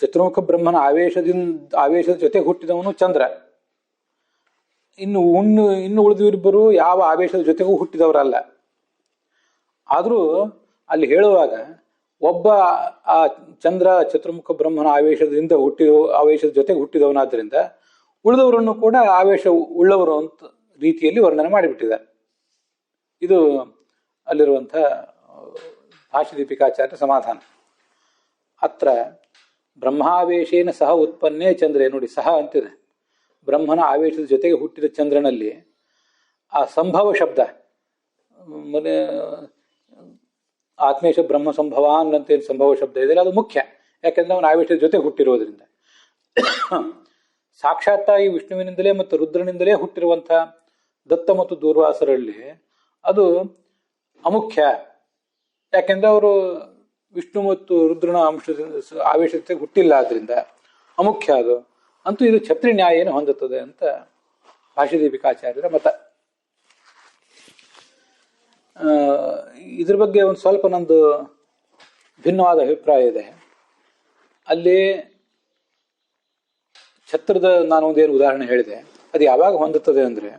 ಚತುರ್ಮುಖ ಬ್ರಹ್ಮನ ಆವೇಶದ ಜೊತೆ ಹುಟ್ಟಿದವನು ಚಂದ್ರ. ಇನ್ನು ಉಳಿದಿಬ್ಬರು ಯಾವ ಆವೇಶದ ಜೊತೆಗೂ ಹುಟ್ಟಿದವರಲ್ಲ. ಆದ್ರೂ ಅಲ್ಲಿ ಹೇಳುವಾಗ ಒಬ್ಬ ಆ ಚಂದ್ರ ಚತುರ್ಮುಖ ಬ್ರಹ್ಮನ ಆವೇಶದ ಜೊತೆಗೆ ಹುಟ್ಟಿದವನಾದ್ರಿಂದ ಉಳಿದವರನ್ನು ಕೂಡ ಆವೇಶ ಉಳ್ಳವರು ಅಂತ ರೀತಿಯಲ್ಲಿ ವರ್ಣನೆ ಮಾಡಿಬಿಟ್ಟಿದ್ದಾರೆ. ಇದು ಅಲ್ಲಿರುವಂಥ ಭಾಷ್ಯದೀಪಿಕಾಚಾರ್ಯ ಸಮಾಧಾನ. ಅತ್ರ ಬ್ರಹ್ಮಾವೇಶೇನ ಸಹ ಉತ್ಪನ್ನೇ ಚಂದ್ರೇ, ನೋಡಿ ಸಹ ಅಂತಿದೆ. ಬ್ರಹ್ಮನ ಆವೇಶದ ಜೊತೆಗೆ ಹುಟ್ಟಿದ ಚಂದ್ರನಲ್ಲಿ ಆ ಸಂಭವ ಶಬ್ದ, ಆತ್ಮೇಶ ಬ್ರಹ್ಮ ಸಂಭವಾನ್ ಅಂತ ಏನು ಸಂಭವ ಶಬ್ದ ಇದೆ ಅದು ಮುಖ್ಯ. ಯಾಕೆಂದ್ರೆ ಅವನ ಆವೇಶದ ಜೊತೆ ಹುಟ್ಟಿರೋದ್ರಿಂದ. ಸಾಕ್ಷಾತ್ತಾಗಿ ವಿಷ್ಣುವಿನಿಂದಲೇ ಮತ್ತು ರುದ್ರನಿಂದಲೇ ಹುಟ್ಟಿರುವಂಥ ದತ್ತ ಮತ್ತು ದೂರ್ವಾಸರಲ್ಲಿ ಅದು ಅಮುಖ್ಯ. ಯಾಕೆಂದ್ರೆ ಅವರು ವಿಷ್ಣು ಮತ್ತು ರುದ್ರನ ಆವೇಶದ ಜೊತೆಗೆ ಹುಟ್ಟಿಲ್ಲ, ಆದ್ರಿಂದ ಅಮುಖ್ಯ ಅದು. ಅಂತೂ ಇದು ಛತ್ರಿ ನ್ಯಾಯೇನ ಹೊಂದುತ್ತದೆ ಅಂತ ಭಾಷ್ಯದೀಪಿಕಾಚಾರ್ಯರ ಮತ. ಇದ್ರ ಬಗ್ಗೆ ಒಂದು ಸ್ವಲ್ಪ ನಂದು ಭಿನ್ನವಾದ ಅಭಿಪ್ರಾಯ ಇದೆ. ಅಲ್ಲಿ ಛತ್ರದ ನಾನು ಒಂದೇನು ಉದಾಹರಣೆ ಹೇಳಿದೆ, ಅದು ಯಾವಾಗ ಹೊಂದುತ್ತದೆ ಅಂದ್ರೆ,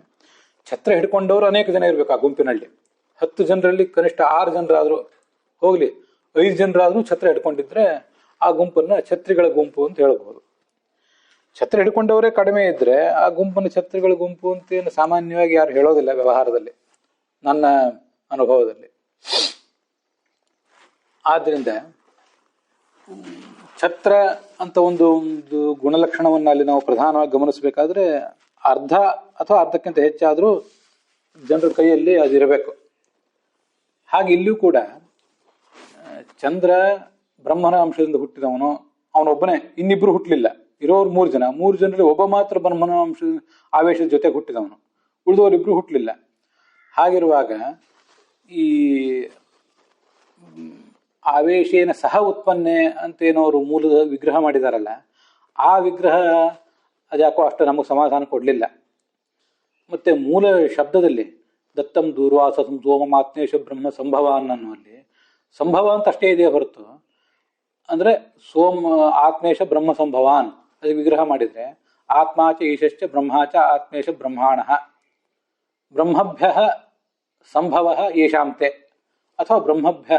ಛತ್ರ ಹಿಡ್ಕೊಂಡವರು ಅನೇಕ ಜನ ಇರ್ಬೇಕು ಆ ಗುಂಪಿನಲ್ಲಿ. 10 ಜನರಲ್ಲಿ ಕನಿಷ್ಠ 6 ಜನರಾದ್ರೂ ಹೋಗ್ಲಿ, 5 ಜನರಾದ್ರೂ ಛತ್ರ ಹಿಡ್ಕೊಂಡಿದ್ರೆ ಆ ಗುಂಪನ್ನ ಛತ್ರಿಗಳ ಗುಂಪು ಅಂತ ಹೇಳ್ಬಹುದು. ಛತ್ರ ಹಿಡ್ಕೊಂಡವರೇ ಕಡಿಮೆ ಇದ್ರೆ ಆ ಗುಂಪನ್ನು ಛತ್ರಿಗಳ ಗುಂಪು ಅಂತ ಏನು ಸಾಮಾನ್ಯವಾಗಿ ಯಾರು ಹೇಳೋದಿಲ್ಲ ವ್ಯವಹಾರದಲ್ಲಿ, ನನ್ನ ಅನುಭವದಲ್ಲಿ. ಆದ್ರಿಂದ ಛತ್ರ ಅಂತ ಒಂದು ಗುಣಲಕ್ಷಣವನ್ನು ಅಲ್ಲಿ ನಾವು ಪ್ರಧಾನವಾಗಿ ಗಮನಿಸಬೇಕಾದ್ರೆ ಅರ್ಧ ಅಥವಾ ಅರ್ಧಕ್ಕಿಂತ ಹೆಚ್ಚಾದ್ರೂ ಜನರ ಕೈಯಲ್ಲಿ ಅದಿರಬೇಕು. ಹಾಗೆ ಇಲ್ಲಿಯೂ ಕೂಡ ಚಂದ್ರ ಬ್ರಹ್ಮನ ಅಂಶದಿಂದ ಹುಟ್ಟಿದವನು, ಅವನೊಬ್ಬನೇ, ಇನ್ನಿಬ್ರು ಹುಟ್ಟಲಿಲ್ಲ. ಇರೋರು 3 ಜನ. 3 ಜನರಲ್ಲಿ ಒಬ್ಬ ಮಾತ್ರ ಬ್ರಹ್ಮನ ಆವೇಶದ ಜೊತೆಗೆ ಹುಟ್ಟಿದವನು, ಉಳಿದವರಿಬ್ರು ಹುಟ್ಟಲಿಲ್ಲ. ಹಾಗಿರುವಾಗ ಈ ಆವೇಶೇನ ಸಹ ಉತ್ಪನ್ನೆ ಅಂತೇನವರು ಮೂಲದ ವಿಗ್ರಹ ಮಾಡಿದಾರಲ್ಲ, ಆ ವಿಗ್ರಹ ಅದ್ಯಾಕೋ ಅಷ್ಟು ನಮಗೆ ಸಮಾಧಾನ ಕೊಡಲಿಲ್ಲ. ಮತ್ತೆ ಮೂಲ ಶಬ್ದದಲ್ಲಿ ದತ್ತಂ ದೂರ್ವಾಸಂ ಸೋಮಮಾತ್ಮೇಶ ಬ್ರಹ್ಮ ಸಂಭವ ಅನ್ನುವಲ್ಲಿ ಸಂಭವ ಅಂತ ಅಷ್ಟೇ ಇದೆಯೇ ಹೊರತು, ಅಂದ್ರೆ ಆತ್ಮೇಶ ಬ್ರಹ್ಮ ಸಂಭವಾನ್ ಅದು ವಿಗ್ರಹ ಮಾಡಿದ್ರೆ ಆತ್ಮಾಚ ಈಶಶ್ಚ ಬ್ರಹ್ಮಾಚ ಆತ್ಮೇಶ ಬ್ರಹ್ಮಾಣ ಬ್ರಹ್ಮಭ್ಯ ಸಂಭವ ಯೇಷಾಂತೆ ಅಥವಾ ಬ್ರಹ್ಮಭ್ಯ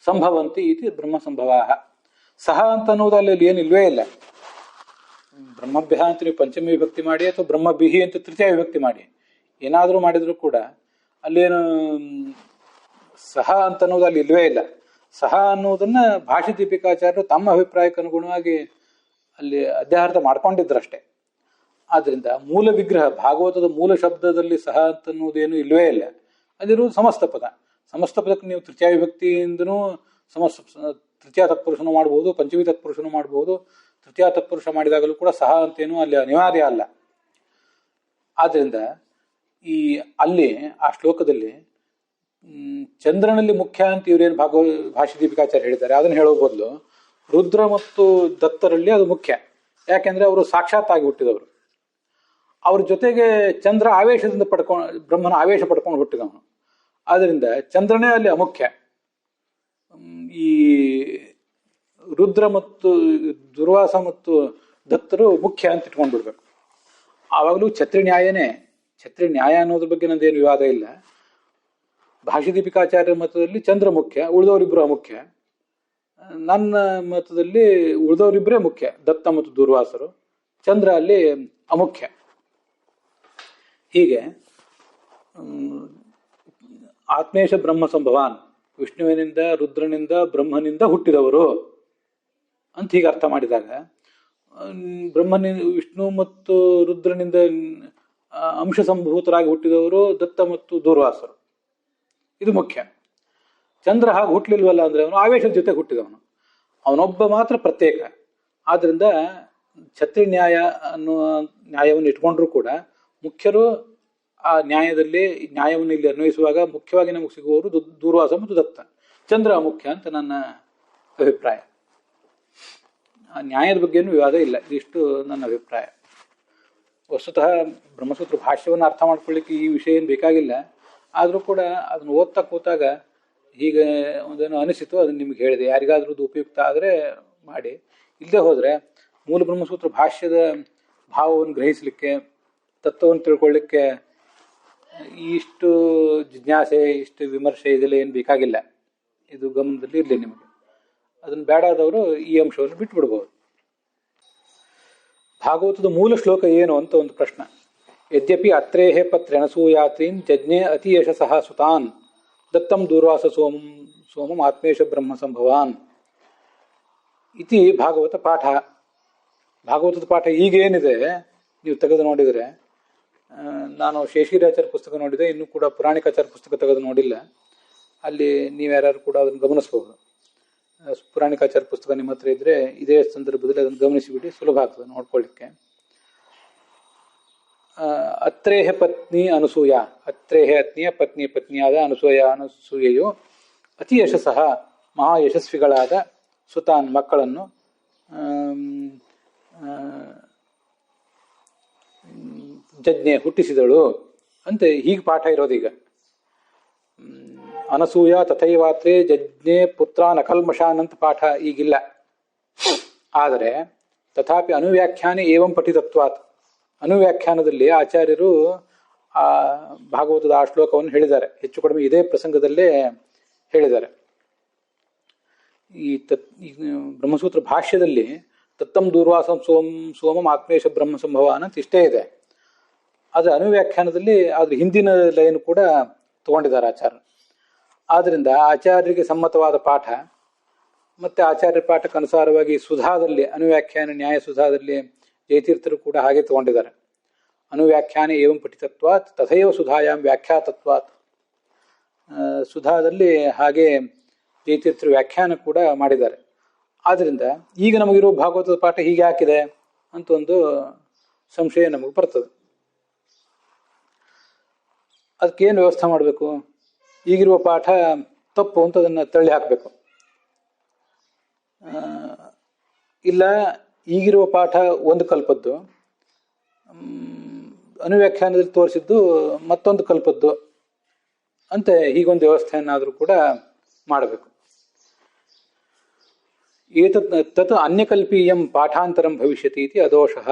ಸಂಭವಂತಿ ಇದು ಬ್ರಹ್ಮ ಸಂಭವ. ಸಹ ಅಂತ ಅನ್ನೋದು ಅಲ್ಲಿ ಏನಿಲ್ವೇ ಇಲ್ಲ. ಬ್ರಹ್ಮಭ್ಯ ಅಂತ ನೀವು ಪಂಚಮಿ ವಿಭಕ್ತಿ ಮಾಡಿ ಅಥವಾ ಬ್ರಹ್ಮಬಿಹಿ ಅಂತ ತೃತೀಯ ವಿಭಕ್ತಿ ಮಾಡಿ ಏನಾದರೂ ಮಾಡಿದ್ರು ಕೂಡ ಅಲ್ಲೇನು ಸಹ ಅಂತ ಅನ್ನೋದು ಅಲ್ಲಿ ಇಲ್ವೇ ಇಲ್ಲ. ಸಹ ಅನ್ನೋದನ್ನ ಭಾಷೆ ದೀಪಿಕಾಚಾರ್ಯರು ತಮ್ಮ ಅಭಿಪ್ರಾಯಕ್ಕೆ ಅನುಗುಣವಾಗಿ ಅಲ್ಲಿ ಅಧ್ಯಾಹಾರ ಮಾಡ್ಕೊಂಡಿದ್ರಷ್ಟೇ. ಆದ್ರಿಂದ ಮೂಲ ವಿಗ್ರಹ ಭಾಗವತದ ಮೂಲ ಶಬ್ದದಲ್ಲಿ ಸಹ ಅಂತನ್ನುವುದೇನು ಇಲ್ವೇ ಇಲ್ಲ. ಅದಿರುವುದು ಸಮಸ್ತ ಪದ. ಸಮಸ್ತ ಪದಕ್ಕೆ ನೀವು ತೃತೀಯ ವಿಭಕ್ತಿಯಿಂದನೂ ತೃತೀಯ ತತ್ಪುರುಷನು ಮಾಡಬಹುದು, ಪಂಚಮಿ ತತ್ಪುರುಷನು ಮಾಡಬಹುದು. ತೃತೀಯ ತತ್ಪುರುಷ ಮಾಡಿದಾಗಲೂ ಕೂಡ ಸಹ ಅಂತೇನು ಅಲ್ಲಿ ಅನಿವಾರ್ಯ ಅಲ್ಲ. ಆದ್ರಿಂದ ಅಲ್ಲಿ ಆ ಶ್ಲೋಕದಲ್ಲಿ ಚಂದ್ರನಲ್ಲಿ ಮುಖ್ಯ ಅಂತ ಇವರೇನು ಭಾಷೆ ದೀಪಿಕಾಚಾರ್ಯ ಹೇಳಿದ್ದಾರೆ ಅದನ್ನು ಹೇಳೋ ಬದಲು ರುದ್ರ ಮತ್ತು ದತ್ತರಲ್ಲಿ ಅದು ಮುಖ್ಯ. ಯಾಕೆಂದ್ರೆ ಅವರು ಸಾಕ್ಷಾತ್ ಆಗಿ ಹುಟ್ಟಿದವರು. ಅವ್ರ ಜೊತೆಗೆ ಚಂದ್ರ ಆವೇಶದಿಂದ ಬ್ರಹ್ಮನ ಆವೇಶ ಪಡ್ಕೊಂಡು ಹುಟ್ಟಿದವನು. ಆದ್ರಿಂದ ಚಂದ್ರನೇ ಅಲ್ಲಿ ಅಮುಖ್ಯ. ಈ ರುದ್ರ ಮತ್ತು ದುರ್ವಾಸ ಮತ್ತು ದತ್ತರು ಮುಖ್ಯ ಅಂತ ಇಟ್ಕೊಂಡ್ಬಿಡ್ಬೇಕು. ಆವಾಗಲೂ ಛತ್ರಿ ನ್ಯಾಯ ಅನ್ನೋದ್ರ ಬಗ್ಗೆ ನಂದೇನು ವಿವಾದ ಇಲ್ಲ. ಭಾಷೆ ದೀಪಿಕಾಚಾರ್ಯ ಮತದಲ್ಲಿ ಚಂದ್ರ ಮುಖ್ಯ, ಉಳಿದವರಿಬ್ರು ಅಮುಖ್ಯ. ನನ್ನ ಮತದಲ್ಲಿ ಉಳಿದವರಿಬ್ಬರೇ ಮುಖ್ಯ, ದತ್ತ ಮತ್ತು ದುರ್ವಾಸರು. ಚಂದ್ರ ಅಲ್ಲಿ ಅಮುಖ್ಯ. ಹೀಗೆ ಆತ್ಮೇಶ ಬ್ರಹ್ಮ ಸಂಭವಾನ್, ವಿಷ್ಣುವಿನಿಂದ ರುದ್ರನಿಂದ ಬ್ರಹ್ಮನಿಂದ ಹುಟ್ಟಿದವರು ಅಂತ ಹೀಗೆ ಅರ್ಥ ಮಾಡಿದಾಗ ವಿಷ್ಣು ಮತ್ತು ರುದ್ರನಿಂದ ಅಂಶ ಸಂಭೂತರಾಗಿ ಹುಟ್ಟಿದವರು ದತ್ತ ಮತ್ತು ದೂರ್ವಾಸರು. ಇದು ಮುಖ್ಯ. ಚಂದ್ರ ಹಾಗೆ ಹುಟ್ಟಲಿಲ್ವಲ್ಲ ಅಂದ್ರೆ ಅವನು ಆವೇಶದ ಜೊತೆ ಹುಟ್ಟಿದವನು, ಅವನೊಬ್ಬ ಮಾತ್ರ ಪ್ರತ್ಯೇಕ. ಆದ್ರಿಂದ ಛತ್ರಿ ನ್ಯಾಯ ಅನ್ನುವ ನ್ಯಾಯವನ್ನು ಇಟ್ಕೊಂಡ್ರೂ ಕೂಡ ಮುಖ್ಯರು ಆ ನ್ಯಾಯವನ್ನು ಇಲ್ಲಿ ಅನ್ವಯಿಸುವಾಗ ಮುಖ್ಯವಾಗಿ ನಮಗೆ ಸಿಗುವವರು ದೂರ್ವಾಸ ಮತ್ತು ದತ್ತ. ಚಂದ್ರ ಮುಖ್ಯ ಅಂತ ನನ್ನ ಅಭಿಪ್ರಾಯ. ಆ ನ್ಯಾಯದ ಬಗ್ಗೆನೂ ವಿವಾದ ಇಲ್ಲ. ಇದಿಷ್ಟು ನನ್ನ ಅಭಿಪ್ರಾಯ. ವಸ್ತುತಃ ಬ್ರಹ್ಮಸೂತ್ರ ಭಾಷ್ಯವನ್ನು ಅರ್ಥ ಮಾಡ್ಕೊಳ್ಳಿಕ್ಕೆ ಈ ವಿಷಯ ಏನು ಬೇಕಾಗಿಲ್ಲ. ಆದರೂ ಕೂಡ ಅದನ್ನು ಓದ್ತಾ ಕೂತಾಗ ಹೀಗೆ ಒಂದೇನೋ ಅನಿಸಿತು, ಅದನ್ನು ನಿಮ್ಗೆ ಹೇಳಿದೆ. ಯಾರಿಗಾದ್ರೂ ಅದು ಉಪಯುಕ್ತ ಆದರೆ ಮಾಡಿ. ಇಲ್ಲದೆ ಹೋದರೆ ಮೂಲ ಬ್ರಹ್ಮಸೂತ್ರ ಭಾಷ್ಯದ ಭಾವವನ್ನು ಗ್ರಹಿಸಲಿಕ್ಕೆ, ತತ್ವವನ್ನು ತಿಳ್ಕೊಳ್ಳಿಕ್ಕೆ ಇಷ್ಟು ಜಿಜ್ಞಾಸೆ, ಇಷ್ಟು ವಿಮರ್ಶೆ ಇದೆಲ್ಲ ಏನು ಬೇಕಾಗಿಲ್ಲ. ಇದು ಗಮನದಲ್ಲಿ ಇರಲಿ ನಿಮಗೆ. ಅದನ್ನು ಬೇಡಾದವರು ಈ ಅಂಶವನ್ನು ಬಿಟ್ಬಿಡ್ಬೋದು. ಭಾಗವತದ ಮೂಲ ಶ್ಲೋಕ ಏನು ಅಂತ ಒಂದು ಪ್ರಶ್ನೆ. ಯದ್ಯಪಿ ಅತ್ರೇಹೇ ಪತ್ರ್ಯನಸೂಯಾತ್ರೀನ್ ಜಜ್ಞೆ ಅತಿ ಯಶಸಃ ಸುತಾನ್ ದತ್ತಂ ದೂರ್ವಾಸ ಸೋಮಂ ಆತ್ಮೇಶ ಬ್ರಹ್ಮ ಸಂಭವಾನ್ ಇತಿ ಭಾಗವತ ಪಾಠ. ಭಾಗವತದ ಪಾಠ ಈಗೇನಿದೆ ನೀವು ತೆಗೆದು ನೋಡಿದರೆ, ನಾನು ಶೇಷಗಿರಾಚಾರ್ಯ ಪುಸ್ತಕ ನೋಡಿದೆ, ಇನ್ನೂ ಕೂಡ ಪುರಾಣಿಕಾಚಾರ್ಯ ಪುಸ್ತಕ ತೆಗೆದು ನೋಡಿಲ್ಲ. ಅಲ್ಲಿ ನೀವ್ಯಾರು ಕೂಡ ಅದನ್ನು ಗಮನಿಸಬಹುದು. ಪುರಾಣಿಕಾಚಾರ್ಯ ಪುಸ್ತಕ ನಿಮ್ಮ ಹತ್ರ ಇದ್ರೆ ಇದೇ ಸಂದರ್ಭದಲ್ಲಿ ಅದನ್ನು ಗಮನಿಸಿಬಿಟ್ಟು ಸುಲಭ ಆಗ್ತದೆ ನೋಡ್ಕೊಳ್ಳಿಕ್ಕೆ. ಅತ್ರೇಹ ಪತ್ನಿ ಅನಸೂಯ, ಅತ್ರೇಹ ಅತ್ನಿಯ ಪತ್ನಿಯಾದ ಅನಸೂಯೆಯು ಅತಿ ಯಶಸ್ಸಹ ಮಹಾ ಯಶಸ್ವಿಗಳಾದ ಸುತಾನ್ ಮಕ್ಕಳನ್ನು ಜಜ್ಞೆ ಹುಟ್ಟಿಸಿದಳು ಅಂತ ಹೀಗೆ ಪಾಠ ಇರೋದೀಗ. ಅನಸೂಯ ತಥೈವಾತ್ರೆ ಜಜ್ಞೆ ಪುತ್ರ ನಕಲ್ಮಶಾನ್ ಅಂತ ಪಾಠ ಈಗಿಲ್ಲ. ಆದರೆ ತಥಾಪಿ ಅನುವ್ಯಾಖ್ಯಾನೆ ಏವಂ ಪಠಿತತ್ವಾತ್, ಅನುವ್ಯಾಖ್ಯಾನದಲ್ಲಿ ಆಚಾರ್ಯರು ಆ ಭಾಗವತದ ಆ ಶ್ಲೋಕವನ್ನು ಹೇಳಿದ್ದಾರೆ. ಹೆಚ್ಚು ಕಡಿಮೆ ಇದೇ ಪ್ರಸಂಗದಲ್ಲೇ ಹೇಳಿದ್ದಾರೆ. ಈ ಬ್ರಹ್ಮಸೂತ್ರ ಭಾಷ್ಯದಲ್ಲಿ ತತ್ತಂ ದೂರ್ವಾಸಂ ಸೋಮಂ ಆತ್ಮೇಶ ಬ್ರಹ್ಮ ಸಂಭವಾನ್ ಅಂತ ಇಷ್ಟೇ ಇದೆ. ಆದರೆ ಅನುವ್ಯಾಖ್ಯಾನದಲ್ಲಿ ಅದ್ರ ಹಿಂದಿನ ಲೈನ್ ಕೂಡ ತಗೊಂಡಿದ್ದಾರೆ ಆಚಾರ್ಯರು. ಆದ್ರಿಂದ ಆಚಾರ್ಯರಿಗೆ ಸಮ್ಮತವಾದ ಪಾಠ ಮತ್ತೆ ಆಚಾರ್ಯ ಪಾಠಕ್ಕೆ ಅನುಸಾರವಾಗಿ ಸುಧಾದಲ್ಲಿ, ಅನುವ್ಯಾಖ್ಯಾನ ನ್ಯಾಯ ಸುಧಾದಲ್ಲಿ ಜಯತೀರ್ಥರು ಕೂಡ ಹಾಗೆ ತಗೊಂಡಿದ್ದಾರೆ. ಅನುವ್ಯಾಖ್ಯಾನ ಏವಂ ಪಠಿತತ್ವಾತ್ ತಥೈವ ಸುಧಾಯಾಮ್ ವ್ಯಾಖ್ಯಾತತ್ವಾತ್. ಸುಧಾದಲ್ಲಿ ಹಾಗೆ ಜಯತೀರ್ಥರು ವ್ಯಾಖ್ಯಾನ ಕೂಡ ಮಾಡಿದ್ದಾರೆ. ಆದ್ರಿಂದ ಈಗ ನಮಗಿರೋ ಭಾಗವತದ ಪಾಠ ಹೀಗೆ ಹಾಕಿದೆ ಅಂತ ಒಂದು ಸಂಶಯ ನಮಗೆ ಬರ್ತದೆ. ಅದಕ್ಕೇನು ವ್ಯವಸ್ಥೆ ಮಾಡಬೇಕು? ಈಗಿರುವ ಪಾಠ ತಪ್ಪು ಅಂತ ಅದನ್ನು ತಳ್ಳಿ ಹಾಕಬೇಕು. ಇಲ್ಲ ಈಗಿರುವ ಪಾಠ ಒಂದು ಕಲ್ಪದ್ದು, ಅನುವ್ಯಾಖ್ಯಾನದಲ್ಲಿ ತೋರಿಸಿದ್ದು ಮತ್ತೊಂದು ಕಲ್ಪದ್ದು ಅಂತ ಹೀಗೊಂದು ವ್ಯವಸ್ಥೆಯನ್ನಾದರೂ ಕೂಡ ಮಾಡಬೇಕು. ತತ್ ಅನ್ಯಕಲ್ಪೀಯಂ ಪಾಠಾಂತರಂ ಭವಿಷ್ಯತಿ ಇತಿ ಅದೋಷಃ.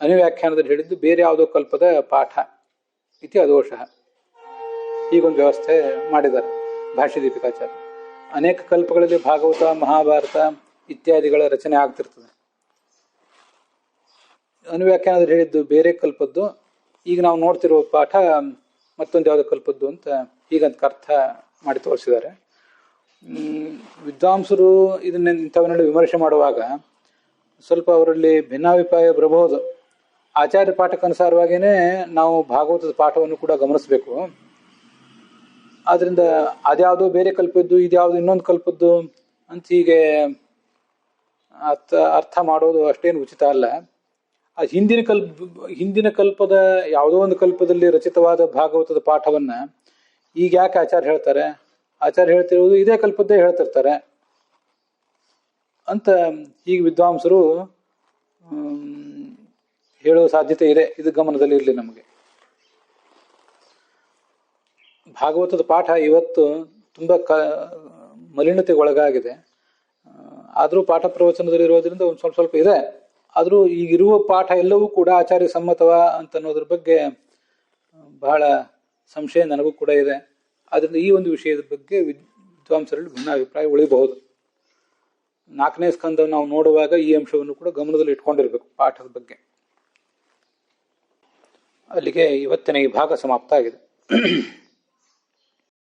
ಅನುವ್ಯಾಖ್ಯಾನದಲ್ಲಿ ಹೇಳಿದ್ದು ಬೇರೆ ಯಾವುದೋ ಕಲ್ಪದ ಪಾಠ ಇತಿ ಅದೋಷಃ. ಹೀಗೊಂದು ವ್ಯವಸ್ಥೆ ಮಾಡಿದ್ದಾರೆ ಭಾಷ್ಯ ದೀಪಿಕಾಚಾರ್ಯ. ಅನೇಕ ಕಲ್ಪಗಳಲ್ಲಿ ಭಾಗವತ, ಮಹಾಭಾರತ ಇತ್ಯಾದಿಗಳ ರಚನೆ ಆಗ್ತಿರ್ತದೆ. ಅನುವ್ಯಾಖ್ಯಾನದಲ್ಲಿ ಹೇಳಿದ್ದು ಬೇರೆ ಕಲ್ಪದ್ದು. ಈಗ ನಾವು ನೋಡ್ತಿರುವ ಪಾಠ ಮತ್ತೊಂದು ಯಾವುದೋ ಕಲ್ಪದ್ದು ಅಂತ ಹೀಗಂತ ಅರ್ಥ ಮಾಡಿ ತೋರಿಸಿದ್ದಾರೆ. ವಿದ್ವಾಂಸರು ಇದನ್ನ ಇಂಥವನ್ನೆಲ್ಲ ವಿಮರ್ಶೆ ಮಾಡುವಾಗ ಸ್ವಲ್ಪ ಅವರಲ್ಲಿ ಭಿನ್ನಾಭಿಪ್ರಾಯ ಬರಬಹುದು. ಆಚಾರ್ಯ ಪಾಠಕ್ಕನುಸಾರವಾಗಿಯೇ ನಾವು ಭಾಗವತದ ಪಾಠವನ್ನು ಕೂಡ ಗಮನಿಸಬೇಕು. ಆದ್ರಿಂದ ಅದ್ಯಾವುದೋ ಬೇರೆ ಕಲ್ಪದ್ದು, ಇದ್ಯಾವುದು ಇನ್ನೊಂದು ಕಲ್ಪದ್ದು ಅಂತ ಹೀಗೆ ಅರ್ಥ ಮಾಡೋದು ಅಷ್ಟೇನು ಉಚಿತ ಅಲ್ಲ. ಆ ಹಿಂದಿನ ಕಲ್ಪದ ಯಾವುದೋ ಒಂದು ಕಲ್ಪದಲ್ಲಿ ರಚಿತವಾದ ಭಾಗವತದ ಪಾಠವನ್ನ ಈಗ ಯಾಕೆ ಆಚಾರ್ಯ ಹೇಳ್ತಾರೆ? ಆಚಾರ್ಯ ಹೇಳ್ತಿರುವುದು ಇದೇ ಕಲ್ಪದ್ದೇ ಹೇಳ್ತಿರ್ತಾರೆ ಅಂತ ಹೀಗೆ ವಿದ್ವಾಂಸರು ಹೇಳುವ ಸಾಧ್ಯತೆ ಇದೆ. ಇದು ಗಮನದಲ್ಲಿ ಇರಲಿ ನಮಗೆ. ಭಾಗವತದ ಪಾಠ ಇವತ್ತು ತುಂಬ ಮಲಿನತೆಗೆ ಒಳಗಾಗಿದೆ. ಆದರೂ ಪಾಠ ಪ್ರವಚನದಲ್ಲಿ ಇರೋದ್ರಿಂದ ಒಂದು ಸ್ವಲ್ಪ ಸ್ವಲ್ಪ ಇದೆ. ಆದರೂ ಈಗಿರುವ ಪಾಠ ಎಲ್ಲವೂ ಕೂಡ ಆಚಾರ್ಯ ಸಮ್ಮತವ ಅಂತ ಅನ್ನೋದ್ರ ಬಗ್ಗೆ ಬಹಳ ಸಂಶಯ ನನಗೂ ಕೂಡ ಇದೆ. ಆದ್ದರಿಂದ ಈ ಒಂದು ವಿಷಯದ ಬಗ್ಗೆ ವಿದ್ವಾಂಸರಲ್ಲಿ ಭಿನ್ನಾಭಿಪ್ರಾಯ ಉಳಿಬಹುದು. 4ನೇ ಸ್ಕಂದವನ್ನು ನಾವು ನೋಡುವಾಗ ಈ ಅಂಶವನ್ನು ಕೂಡ ಗಮನದಲ್ಲಿ ಇಟ್ಕೊಂಡಿರ್ಬೇಕು ಪಾಠದ ಬಗ್ಗೆ. ಅಲ್ಲಿಗೆ ಇವತ್ತಿನ ಈ ಭಾಗ ಸಮಾಪ್ತ ಆಗಿದೆ.